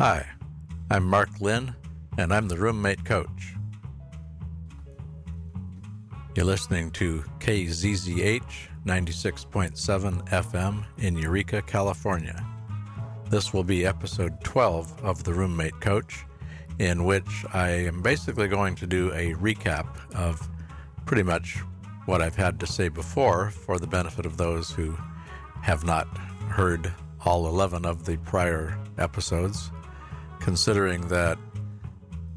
Hi, I'm Mark Lynn, and I'm the roommate coach. You're listening to KZZH 96.7 FM in Eureka, California. This will be episode 12 of the Roommate Coach, in which I am basically going to do a recap of pretty much what I've had to say before for the benefit of those who have not heard all 11 of the prior episodes. Considering that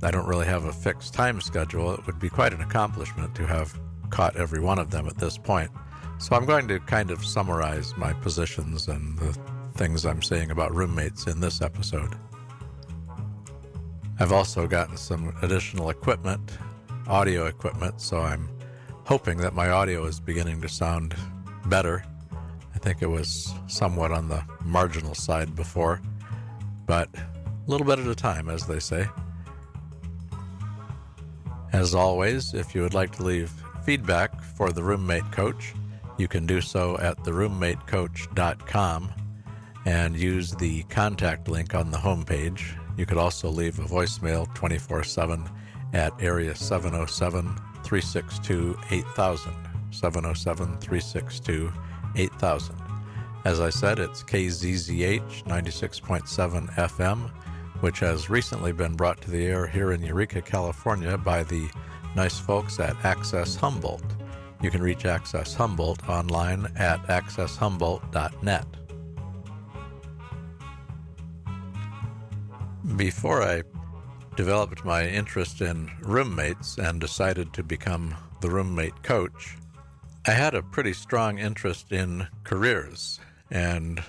I don't really have a fixed time schedule, it would be quite an accomplishment to have caught every one of them at this point. So I'm going to kind of summarize my positions and the things I'm saying about roommates in this episode. I've also gotten some additional equipment, audio equipment, so I'm hoping that my audio is beginning to sound better. I think it was somewhat on the marginal side before, but a little bit at a time, as they say. As always, if you would like to leave feedback for the Roommate Coach, you can do so at theroommatecoach.com and use the contact link on the homepage. You could also leave a voicemail 24/7 at area 707-362-8000, 707-362-8000. As I said, it's KZZH 96.7 FM, which has recently been brought to the air here in Eureka, California by the nice folks at Access Humboldt. You can reach Access Humboldt online at accesshumboldt.net. Before I developed my interest in roommates and decided to become the roommate coach, I had a pretty strong interest in careers and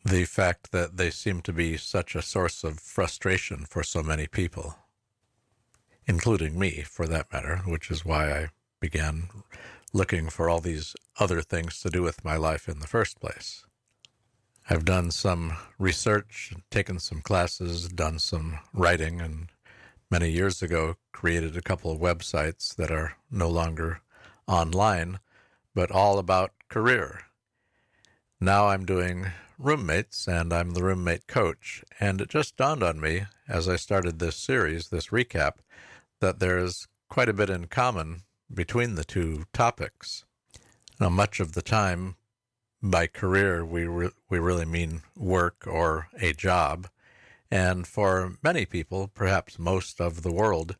the fact that they seem to be such a source of frustration for so many people, including me, for that matter, which is why I began looking for all these other things to do with my life in the first place. I've done some research, taken some classes, done some writing, and many years ago created a couple of websites that are no longer online, but all about career. Now I'm doing roommates, and I'm the roommate coach, and it just dawned on me as I started this series, this recap, that there's quite a bit in common between the two topics. Now, much of the time, by career, we really mean work or a job, and for many people, perhaps most of the world,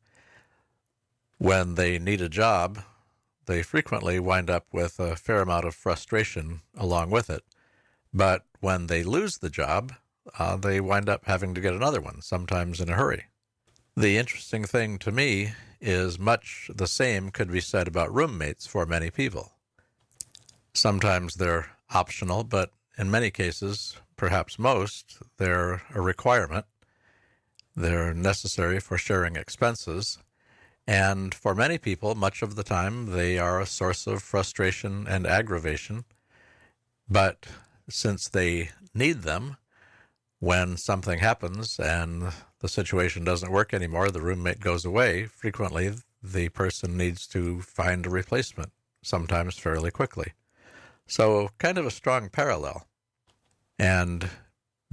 when they need a job, they frequently wind up with a fair amount of frustration along with it. But when they lose the job, they wind up having to get another one, sometimes in a hurry. The interesting thing to me is much the same could be said about roommates for many people. Sometimes they're optional, but in many cases, perhaps most, they're a requirement. They're necessary for sharing expenses. And for many people, much of the time, they are a source of frustration and aggravation. But since they need them, when something happens and the situation doesn't work anymore, the roommate goes away, frequently the person needs to find a replacement, sometimes fairly quickly. So kind of a strong parallel. And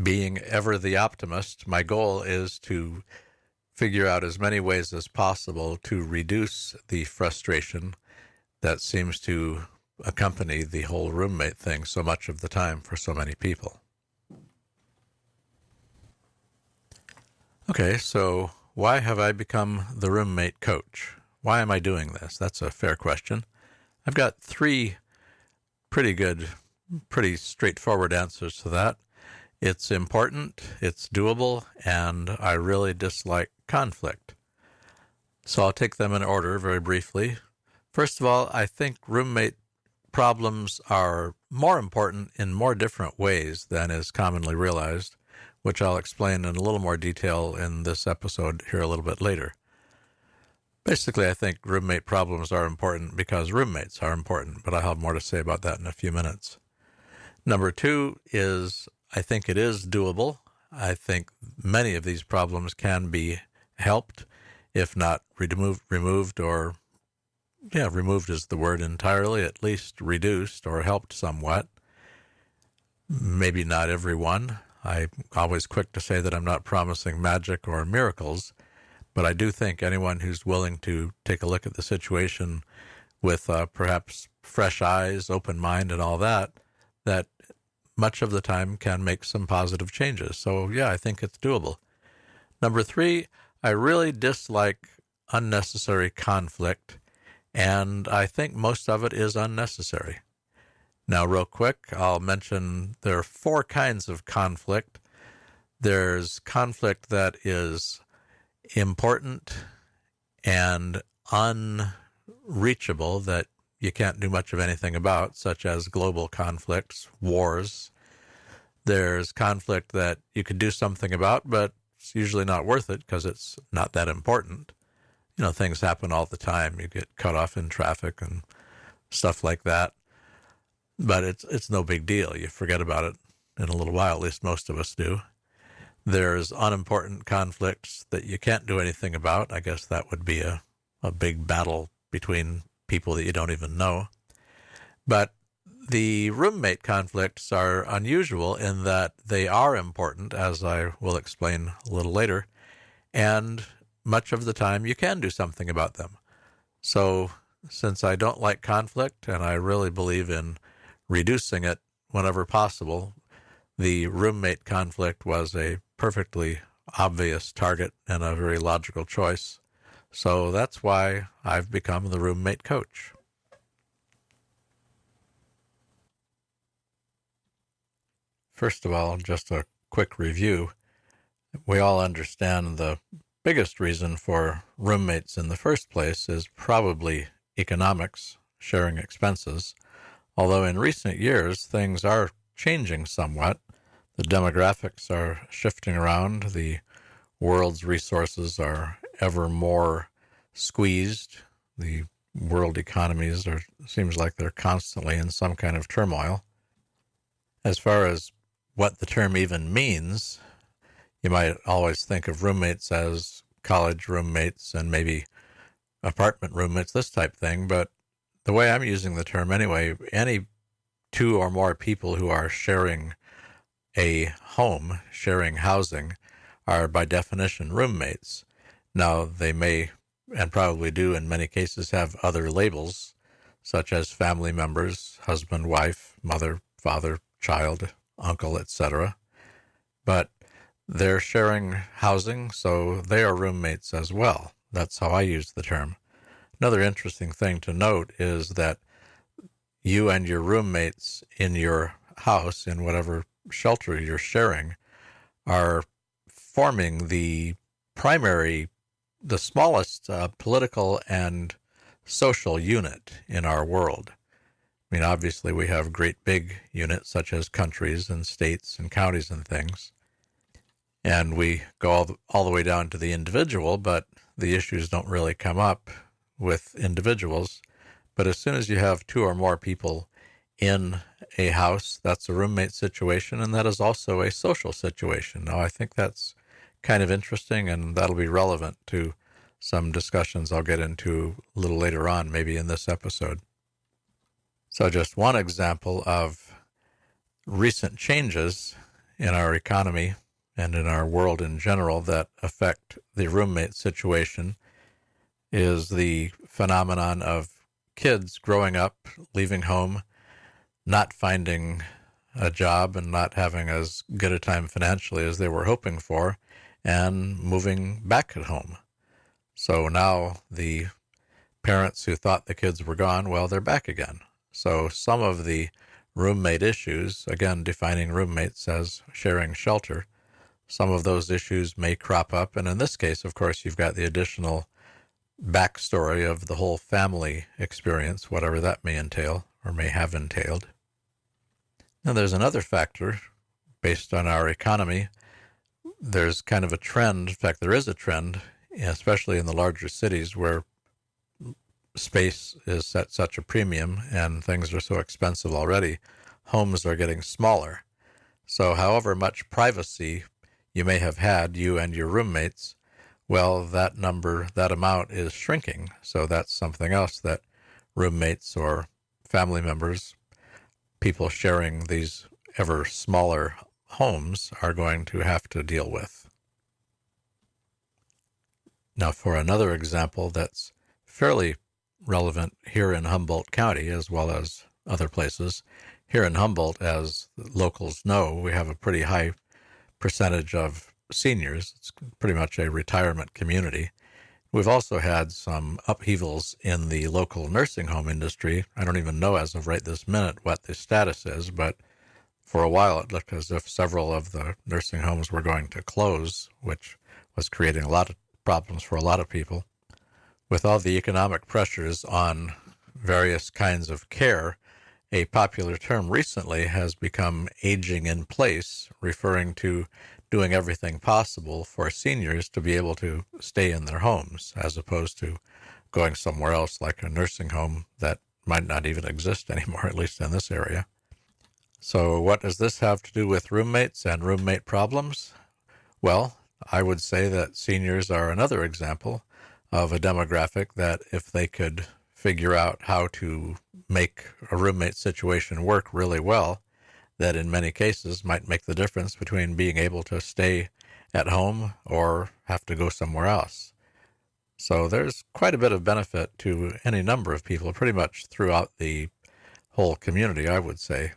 being ever the optimist, my goal is to figure out as many ways as possible to reduce the frustration that seems to accompany the whole roommate thing so much of the time for so many people. Okay, so why have I become the roommate coach? Why am I doing this? That's a fair question. I've got three pretty straightforward answers to that. It's important, it's doable, and I really dislike conflict. So I'll take them in order very briefly. First of all, I think roommate problems are more important in more different ways than is commonly realized, which I'll explain in a little more detail in this episode here a little bit later. Basically, I think roommate problems are important because roommates are important, but I'll have more to say about that in a few minutes. Number two is I think it is doable. I think many of these problems can be helped, if not removed or, removed is the word entirely, at least reduced or helped somewhat. Maybe not everyone. I'm always quick to say that I'm not promising magic or miracles, but I do think anyone who's willing to take a look at the situation with perhaps fresh eyes, open mind, and all that, that much of the time can make some positive changes. So yeah, I think it's doable. Number 3, I really dislike unnecessary conflict, and I think most of it is unnecessary. Now, real quick, I'll mention there are 4 kinds of conflict. There's conflict that is important and unreachable, that you can't do much of anything about, such as global conflicts, wars. There's conflict that you could do something about, but it's usually not worth it because it's not that important. You know, things happen all the time. You get cut off in traffic and stuff like that. But it's no big deal. You forget about it in a little while, at least most of us do. There's unimportant conflicts that you can't do anything about. I guess that would be a big battle between people that you don't even know. But the roommate conflicts are unusual in that they are important, as I will explain a little later, and much of the time you can do something about them. So since I don't like conflict and I really believe in reducing it whenever possible, the roommate conflict was a perfectly obvious target and a very logical choice. So that's why I've become the roommate coach. First of all, just a quick review. We all understand the biggest reason for roommates in the first place is probably economics, sharing expenses. Although in recent years, things are changing somewhat. The demographics are shifting around. The world's resources are ever more squeezed. The world economies seems like they're constantly in some kind of turmoil. As far as what the term even means, you might always think of roommates as college roommates and maybe apartment roommates, this type thing, but the way I'm using the term anyway, any 2 or more people who are sharing a home, sharing housing, are by definition roommates. Now, they may, and probably do in many cases, have other labels, such as family members, husband, wife, mother, father, child, uncle, etc. But they're sharing housing, so they are roommates as well. That's how I use the term. Another interesting thing to note is that you and your roommates in your house, in whatever shelter you're sharing, are forming the smallest political and social unit in our world. I mean, obviously we have great big units such as countries and states and counties and things, and we go all the way down to the individual, but the issues don't really come up with individuals. But as soon as you have 2 or more people in a house, that's a roommate situation, and that is also a social situation. Now, I think that's kind of interesting, and that'll be relevant to some discussions I'll get into a little later on, maybe in this episode. So just one example of recent changes in our economy and in our world in general that affect the roommate situation is the phenomenon of kids growing up, leaving home, not finding a job and not having as good a time financially as they were hoping for, and moving back at home. So now the parents who thought the kids were gone, well, they're back again. So some of the roommate issues, again, defining roommates as sharing shelter, some of those issues may crop up. And in this case, of course, you've got the additional backstory of the whole family experience, whatever that may entail or may have entailed. Now, there's another factor based on our economy. There's kind of a trend. In fact, there is a trend, especially in the larger cities where space is at such a premium and things are so expensive already. Homes are getting smaller. So however much privacy you may have had, you and your roommates, well, that amount is shrinking. So that's something else that roommates or family members, people sharing these ever smaller homes are going to have to deal with. Now, for another example that's fairly relevant here in Humboldt County as well as other places, here in Humboldt, as locals know, we have a pretty high percentage of seniors. It's pretty much a retirement community. We've also had some upheavals in the local nursing home industry. I don't even know as of right this minute what the status is, but for a while it looked as if several of the nursing homes were going to close, which was creating a lot of problems for a lot of people. With all the economic pressures on various kinds of care, a popular term recently has become aging in place, referring to doing everything possible for seniors to be able to stay in their homes, as opposed to going somewhere else like a nursing home that might not even exist anymore, at least in this area. So what does this have to do with roommates and roommate problems? Well, I would say that seniors are another example of a demographic that if they could figure out how to make a roommate situation work really well, that in many cases might make the difference between being able to stay at home or have to go somewhere else. So there's quite a bit of benefit to any number of people, pretty much throughout the whole community, I would say,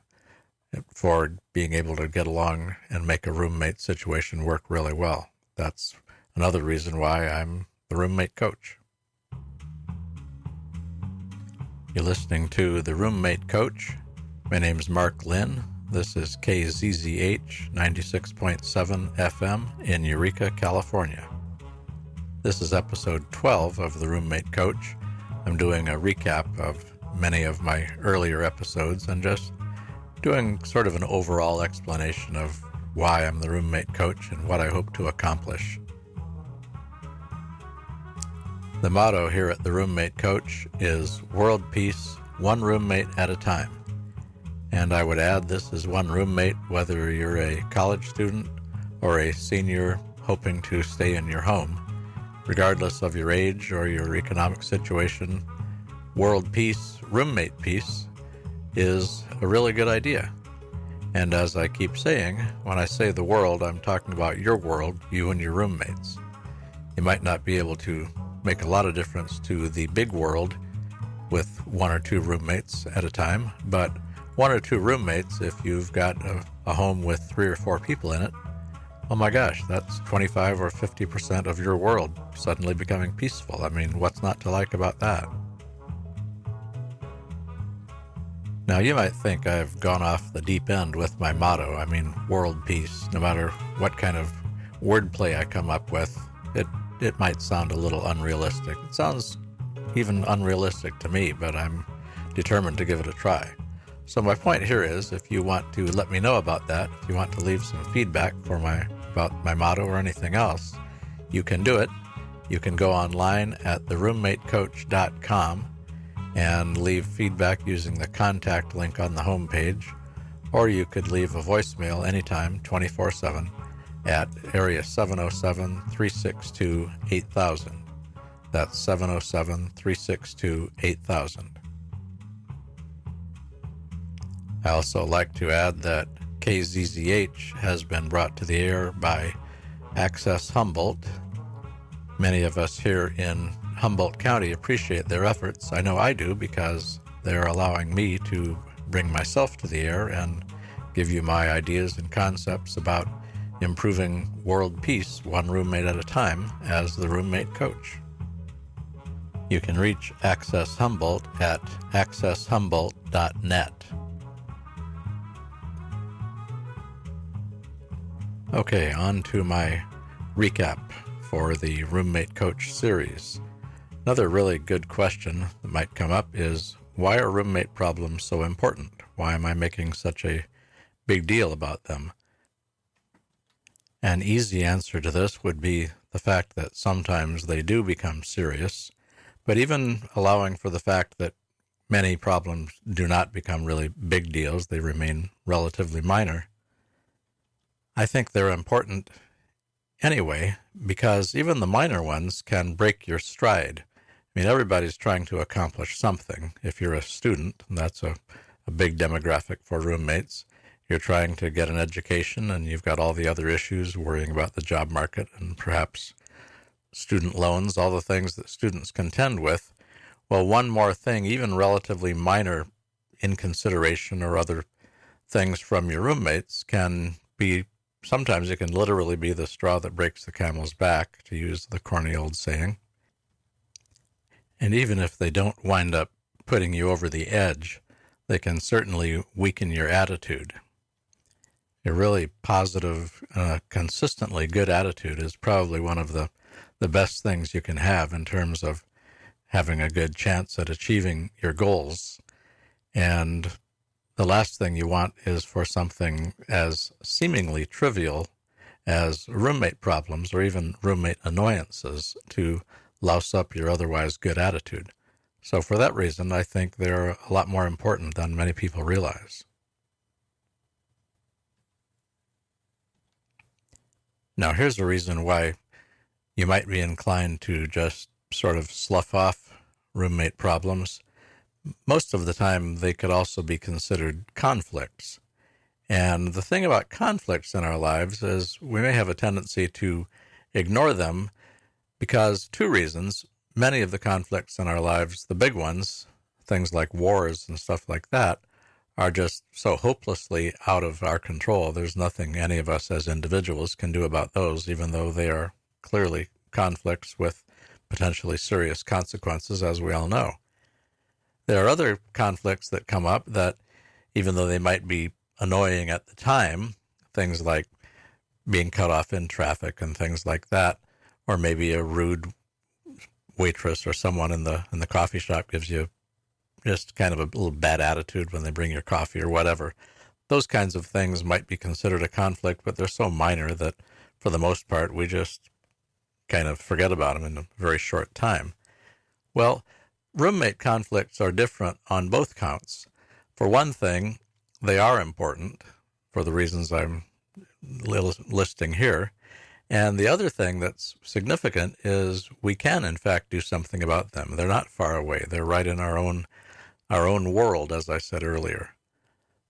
for being able to get along and make a roommate situation work really well. That's another reason why I'm the roommate coach. You're listening to The Roommate Coach. My name's Mark Lynn. This is KZZH 96.7 FM in Eureka, California. This is episode 12 of The Roommate Coach. I'm doing a recap of many of my earlier episodes and just doing sort of an overall explanation of why I'm the roommate coach and what I hope to accomplish. The motto here at The Roommate Coach is World Peace, one roommate at a time. And I would add this is one roommate whether you're a college student or a senior hoping to stay in your home. Regardless of your age or your economic situation, world peace, roommate peace is a really good idea. And as I keep saying, when I say the world, I'm talking about your world, you and your roommates. You might not be able to make a lot of difference to the big world with one or two roommates at a time, but one or two roommates, if you've got a home with 3 or 4 people in it, oh my gosh, that's 25 or 50% of your world suddenly becoming peaceful. I mean, what's not to like about that? Now, you might think I've gone off the deep end with my motto. I mean, world peace. No matter what kind of wordplay I come up with, it might sound a little unrealistic. It sounds even unrealistic to me, but I'm determined to give it a try. So my point here is, if you want to let me know about that, if you want to leave some feedback about my motto or anything else, you can do it. You can go online at theroommatecoach.com and leave feedback using the contact link on the homepage, or you could leave a voicemail anytime, 24/7, at area 707-362-8000. That's 707-362-8000. I also like to add that KZZH has been brought to the air by Access Humboldt. Many of us here in Humboldt County appreciate their efforts. I know I do, because they're allowing me to bring myself to the air and give you my ideas and concepts about improving world peace one roommate at a time as the roommate coach. You can reach Access Humboldt at accesshumboldt.net. Okay, on to my recap for the Roommate Coach series. Another really good question that might come up is, why are roommate problems so important? Why am I making such a big deal about them? An easy answer to this would be the fact that sometimes they do become serious, but even allowing for the fact that many problems do not become really big deals, they remain relatively minor, I think they're important anyway, because even the minor ones can break your stride. I mean, everybody's trying to accomplish something. If you're a student, and that's a big demographic for roommates, you're trying to get an education and you've got all the other issues, worrying about the job market and perhaps student loans, all the things that students contend with. Well, one more thing, even relatively minor inconsideration or other things from your roommates can be, sometimes it can literally be the straw that breaks the camel's back, to use the corny old saying. And even if they don't wind up putting you over the edge, they can certainly weaken your attitude. A really positive, consistently good attitude is probably one of the best things you can have in terms of having a good chance at achieving your goals. And the last thing you want is for something as seemingly trivial as roommate problems or even roommate annoyances to louse up your otherwise good attitude. So for that reason, I think they're a lot more important than many people realize. Now, here's a reason why you might be inclined to just sort of slough off roommate problems. Most of the time, they could also be considered conflicts. And the thing about conflicts in our lives is we may have a tendency to ignore them because two reasons. Many of the conflicts in our lives, the big ones, things like wars and stuff like that, are just so hopelessly out of our control. There's nothing any of us as individuals can do about those, even though they are clearly conflicts with potentially serious consequences, as we all know. There are other conflicts that come up that, even though they might be annoying at the time, things like being cut off in traffic and things like that, or maybe a rude waitress or someone in the coffee shop gives you just kind of a little bad attitude when they bring your coffee or whatever. Those kinds of things might be considered a conflict, but they're so minor that for the most part we just kind of forget about them in a very short time. Well, roommate conflicts are different on both counts. For one thing, they are important for the reasons I'm listing here. And the other thing that's significant is we can, in fact, do something about them. They're not far away. They're right in our own world, as I said earlier.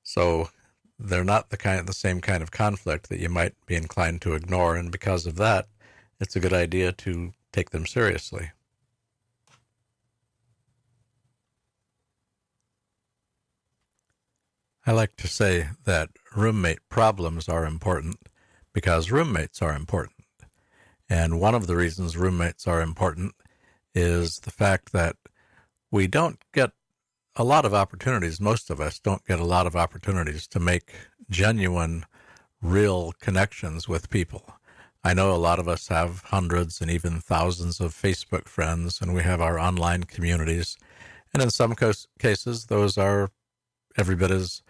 So they're not the same kind of conflict that you might be inclined to ignore, and because of that, it's a good idea to take them seriously. I like to say that roommate problems are important because roommates are important. And one of the reasons roommates are important is the fact that we don't get a lot of opportunities, most of us don't get a lot of opportunities to make genuine, real connections with people. I know a lot of us have hundreds and even thousands of Facebook friends, and we have our online communities. And in some cases, those are every bit as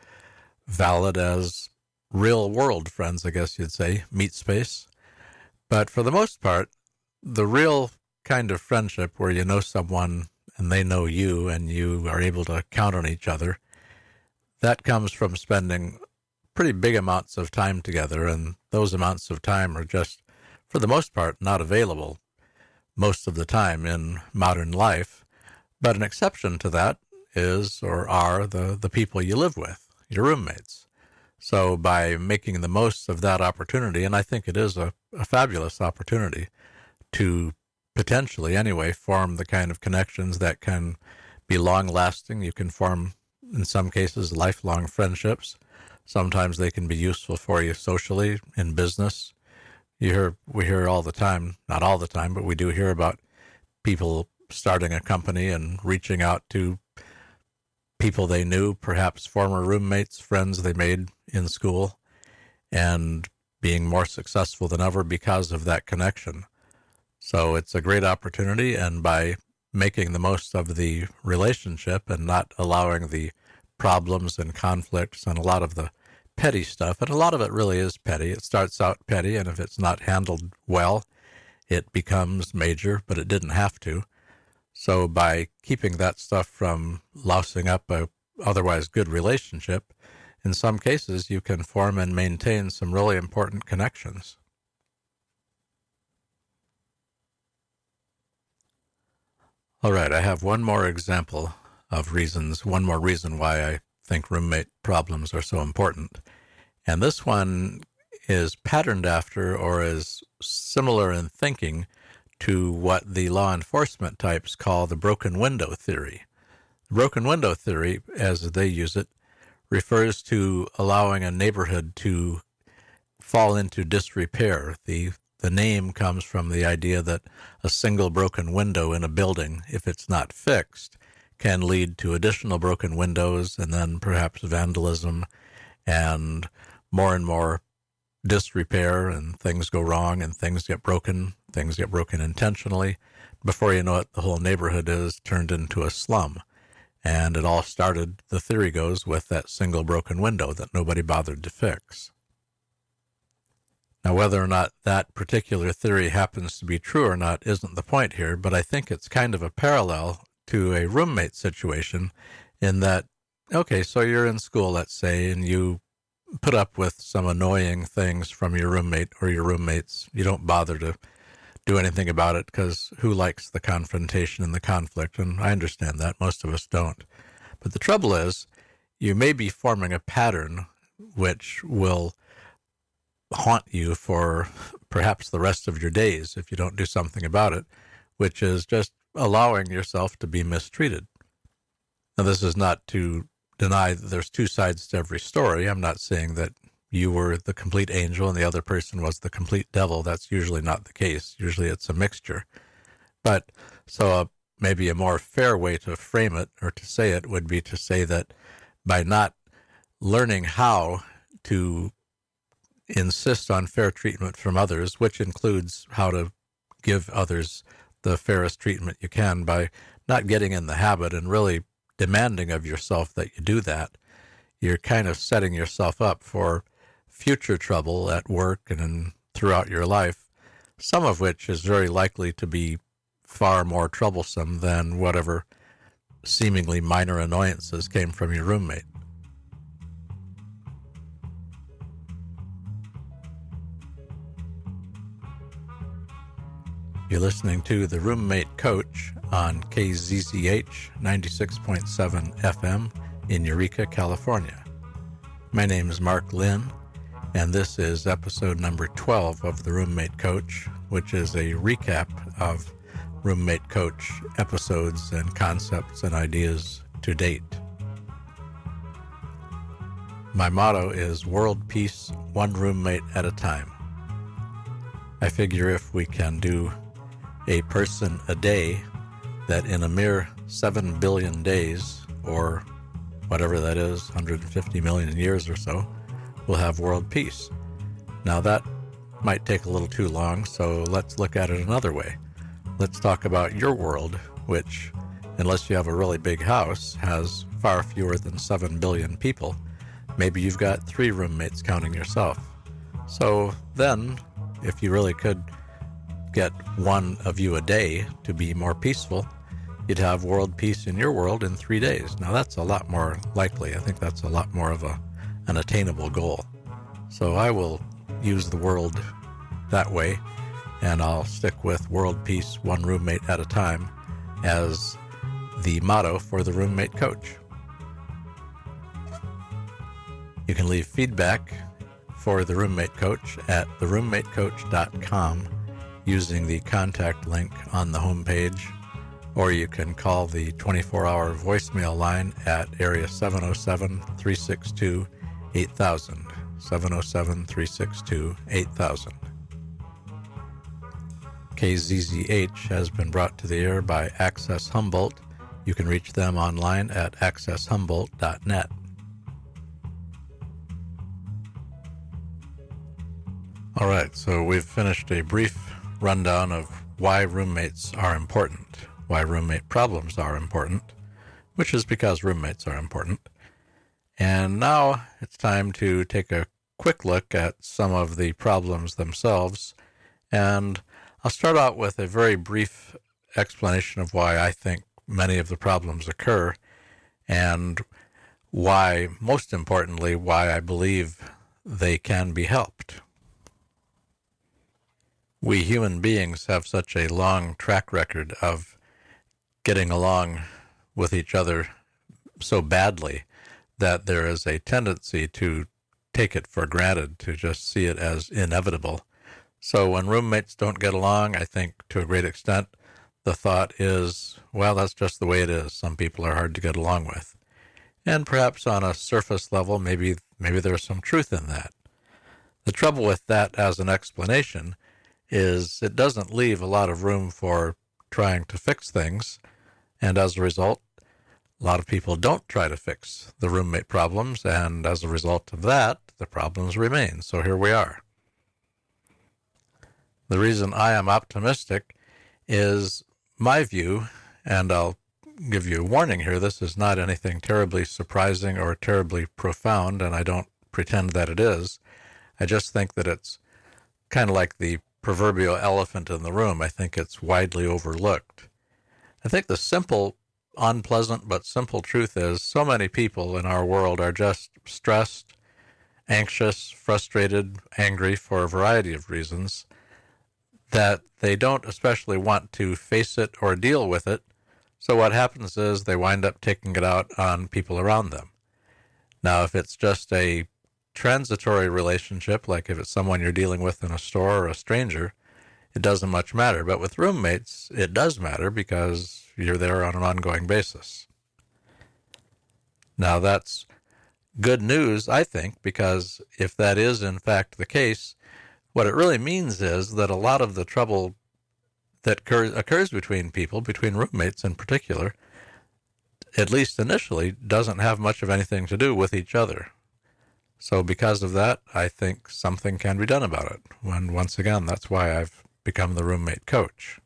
valid as real world friends, I guess you'd say, meet space. But for the most part, the real kind of friendship where you know someone and they know you and you are able to count on each other, that comes from spending pretty big amounts of time together, and those amounts of time are just, for the most part, not available most of the time in modern life. But an exception to that is or are the people you live with, your roommates. So by making the most of that opportunity, and I think it is a fabulous opportunity to potentially anyway form the kind of connections that can be long-lasting. You can form, in some cases, lifelong friendships. Sometimes they can be useful for you socially, in business. We hear all the time, not all the time, but we do hear about people starting a company and reaching out to people they knew, perhaps former roommates, friends they made in school, and being more successful than ever because of that connection. So it's a great opportunity, and by making the most of the relationship and not allowing the problems and conflicts and a lot of the petty stuff, and a lot of it really is petty. It starts out petty, and if it's not handled well, it becomes major, but it didn't have to. So by keeping that stuff from lousing up a otherwise good relationship, in some cases you can form and maintain some really important connections. All right, I have one more example of reasons, one more reason why I think roommate problems are so important. And this one is patterned after or is similar in thinking to what the law enforcement types call the broken window theory. The broken window theory, as they use it, refers to allowing a neighborhood to fall into disrepair. The name comes from the idea that a single broken window in a building, if it's not fixed, can lead to additional broken windows and then perhaps vandalism and more disrepair, and things go wrong and things get broken intentionally. Before you know it, the whole neighborhood is turned into a slum. And it all started, the theory goes, with that single broken window that nobody bothered to fix. Now, whether or not that particular theory happens to be true or not isn't the point here, but I think it's kind of a parallel to a roommate situation in that, okay, so you're in school, let's say, and you put up with some annoying things from your roommate or your roommates. You don't bother to do anything about it because who likes the confrontation and the conflict? And I understand that. Most of us don't. But the trouble is, you may be forming a pattern which will haunt you for perhaps the rest of your days if you don't do something about it, which is just allowing yourself to be mistreated. Now, this is not to deny that there's two sides to every story. I'm not saying that you were the complete angel and the other person was the complete devil. That's usually not the case. Usually it's a mixture. But so maybe a more fair way to frame it or to say it would be to say that by not learning how to insist on fair treatment from others, which includes how to give others the fairest treatment you can, by not getting in the habit and really demanding of yourself that you do that, you're kind of setting yourself up for future trouble at work and throughout your life, some of which is very likely to be far more troublesome than whatever seemingly minor annoyances came from your roommate. You're listening to The Roommate Coach on KZZH 96.7 FM in Eureka, California. My name is Mark Lynn, and this is episode number 12 of The Roommate Coach, which is a recap of Roommate Coach episodes and concepts and ideas to date. My motto is world peace, one roommate at a time. I figure if we can do a person a day, that in a mere 7 billion days, or whatever that is, 150 million years or so, we'll have world peace. Now that might take a little too long, so let's look at it another way. Let's talk about your world, which, unless you have a really big house, has far fewer than 7 billion people. Maybe you've got 3 roommates counting yourself. So then, if you really could get one of you a day to be more peaceful, you'd have world peace in your world in 3 days. Now that's a lot more likely. I think that's a lot more of an attainable goal. So I will use the world that way, and I'll stick with world peace, one roommate at a time, as the motto for the Roommate Coach. You can leave feedback for the Roommate Coach at theroommatecoach.com using the contact link on the homepage, or you can call the 24-hour voicemail line at area 707-362-8000, 707-362-8000. KZZH has been brought to the air by Access Humboldt. You can reach them online at accesshumboldt.net. All right, so we've finished a brief rundown of why roommates are important, why roommate problems are important, which is because roommates are important. And now it's time to take a quick look at some of the problems themselves. And I'll start out with a very brief explanation of why I think many of the problems occur, and why, most importantly, why I believe they can be helped. We human beings have such a long track record of getting along with each other so badly that there is a tendency to take it for granted, to just see it as inevitable. So when roommates don't get along, I think to a great extent, the thought is, well, that's just the way it is. Some people are hard to get along with. And perhaps on a surface level, maybe there's some truth in that. The trouble with that as an explanation is it doesn't leave a lot of room for trying to fix things, and as a result, a lot of people don't try to fix the roommate problems, and as a result of that, the problems remain. So here we are. The reason I am optimistic is my view, and I'll give you a warning here, this is not anything terribly surprising or terribly profound, and I don't pretend that it is. I just think that it's kind of like the proverbial elephant in the room. I think it's widely overlooked. I think the simple, unpleasant but simple truth is so many people in our world are just stressed, anxious, frustrated, angry for a variety of reasons that they don't especially want to face it or deal with it. So what happens is they wind up taking it out on people around them. Now, if it's just a transitory relationship, like if it's someone you're dealing with in a store or a stranger, it doesn't much matter. But with roommates, it does matter because you're there on an ongoing basis. Now, that's good news, I think, because if that is in fact the case, what it really means is that a lot of the trouble that occurs between people, between roommates in particular, at least initially, doesn't have much of anything to do with each other. So because of that, I think something can be done about it. And once again, that's why I've become the roommate coach.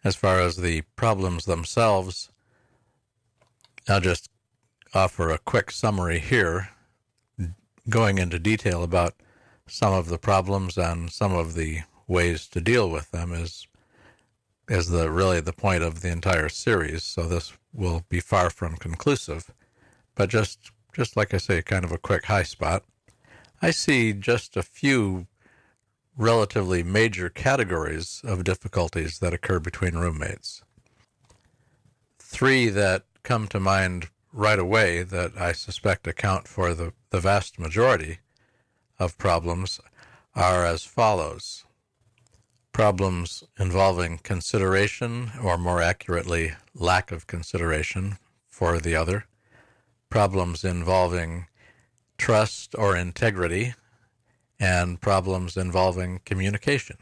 As far as the problems themselves, I'll just offer a quick summary here, going into detail about some of the problems and some of the ways to deal with them is really the point of the entire series. So this will be far from conclusive, but just like I say, kind of a quick high spot. I see just a few relatively major categories of difficulties that occur between roommates. Three that come to mind right away that I suspect account for the vast majority of problems are as follows. Problems involving consideration, or more accurately, lack of consideration for the other. Problems involving trust or integrity, and problems involving communication.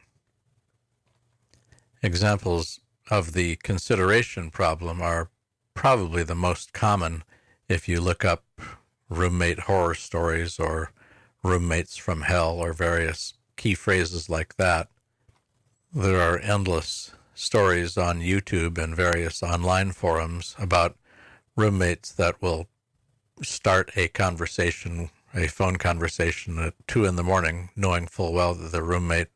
Examples of the consideration problem are probably the most common if you look up roommate horror stories or roommates from hell or various key phrases like that. There are endless stories on YouTube and various online forums about roommates that will start a conversation, a phone conversation at 2 a.m, knowing full well that the roommate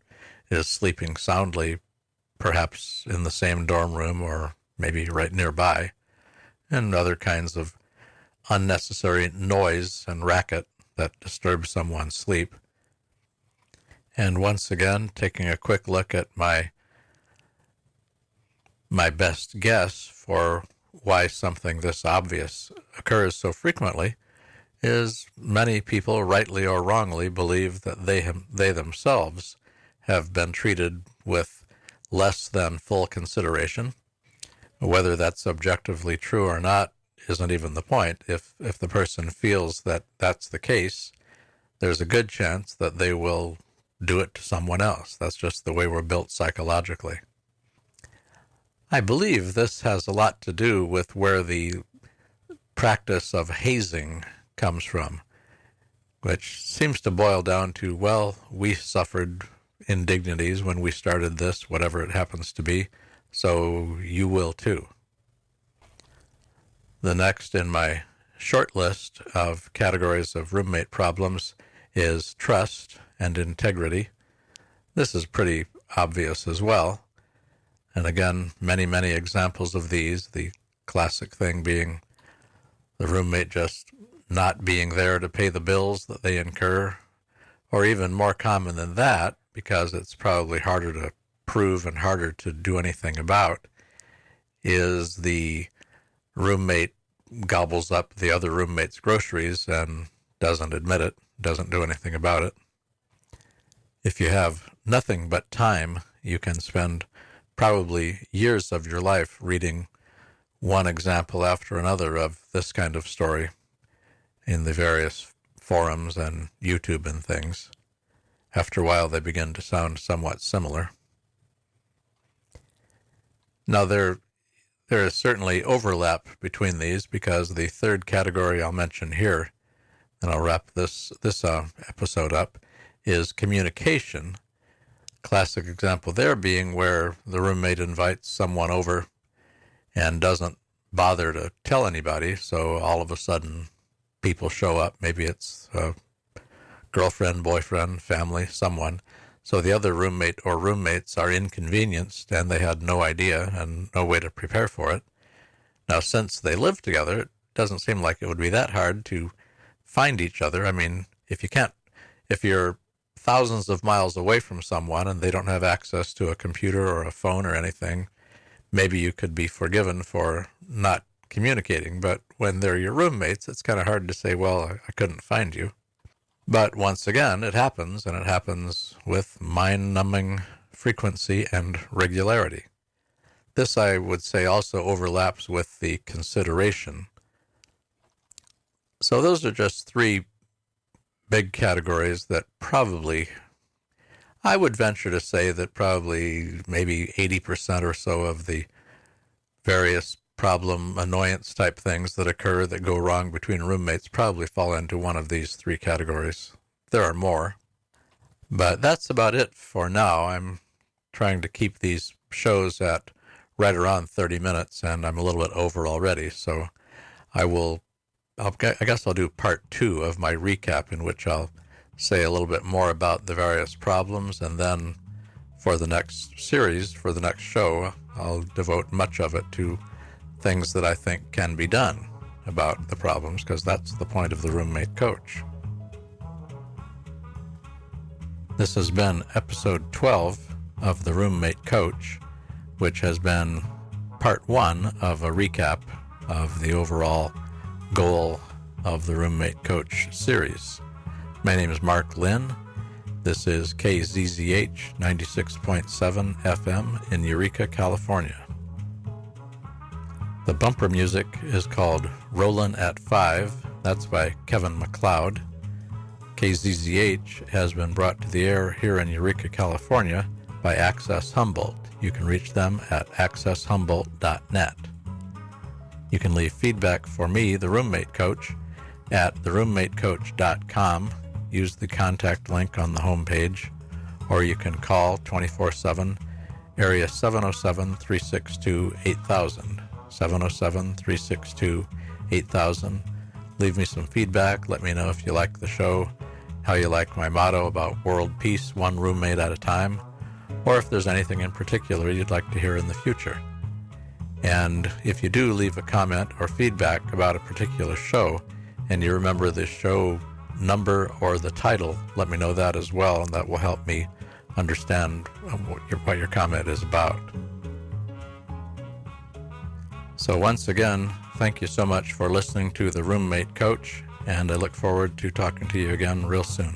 is sleeping soundly, perhaps in the same dorm room or maybe right nearby, and other kinds of unnecessary noise and racket that disturbs someone's sleep. And once again, taking a quick look at my best guess for why something this obvious occurs so frequently is many people, rightly or wrongly, believe that they themselves have been treated with less than full consideration. Whether that's objectively true or not isn't even the point. If the person feels that that's the case, there's a good chance that they will do it to someone else. That's just the way we're built psychologically. I believe this has a lot to do with where the practice of hazing comes from, which seems to boil down to, well, we suffered indignities when we started this, whatever it happens to be, so you will too. The next in my short list of categories of roommate problems is trust and integrity. This is pretty obvious as well. And again, many, many examples of these, the classic thing being the roommate just not being there to pay the bills that they incur, or even more common than that, because it's probably harder to prove and harder to do anything about, is the roommate gobbles up the other roommate's groceries and doesn't admit it, doesn't do anything about it. If you have nothing but time, you can spend probably years of your life reading one example after another of this kind of story in the various forums and YouTube and things. After a while, they begin to sound somewhat similar. Now, there is certainly overlap between these, because the third category I'll mention here, and I'll wrap this episode up, is communication. Classic example there being where the roommate invites someone over and doesn't bother to tell anybody, so all of a sudden people show up. Maybe it's a girlfriend, boyfriend, family, someone. So the other roommate or roommates are inconvenienced, and they had no idea and no way to prepare for it. Now, since they live together, it doesn't seem like it would be that hard to find each other. I mean, if you're thousands of miles away from someone and they don't have access to a computer or a phone or anything, maybe you could be forgiven for not communicating. But when they're your roommates, it's kind of hard to say, well, I couldn't find you. But once again, it happens, and it happens with mind-numbing frequency and regularity. This, I would say, also overlaps with the consideration. So those are just three big categories that probably, I would venture to say that probably maybe 80% or so of the various problem, annoyance type things that occur that go wrong between roommates probably fall into one of these three categories. There are more, but that's about it for now. I'm trying to keep these shows at right around 30 minutes, and I'm a little bit over already, so I guess I'll do part 2 of my recap, in which I'll say a little bit more about the various problems, and then for the next series, for the next show, I'll devote much of it to things that I think can be done about the problems, because that's the point of the roommate coach. This has been episode 12 of the Roommate Coach, which has been part 1 of a recap of the overall goal of the Roommate Coach series. My name is Mark Lynn. This is KZZH 96.7 FM in Eureka, California. The bumper music is called Rollin' at 5. That's by Kevin MacLeod. KZZH has been brought to the air here in Eureka, California by Access Humboldt. You can reach them at accesshumboldt.net. You can leave feedback for me, the Roommate Coach, at theroommatecoach.com. Use the contact link on the homepage, or you can call 24/7, area 707-362-8000. 707-362-8000. Leave me some feedback. Let me know if you like the show, how you like my motto about world peace, one roommate at a time, or if there's anything in particular you'd like to hear in the future. And if you do leave a comment or feedback about a particular show, and you remember the show number or the title, let me know that as well, and that will help me understand what your comment is about. So once again, thank you so much for listening to The Roommate Coach, and I look forward to talking to you again real soon.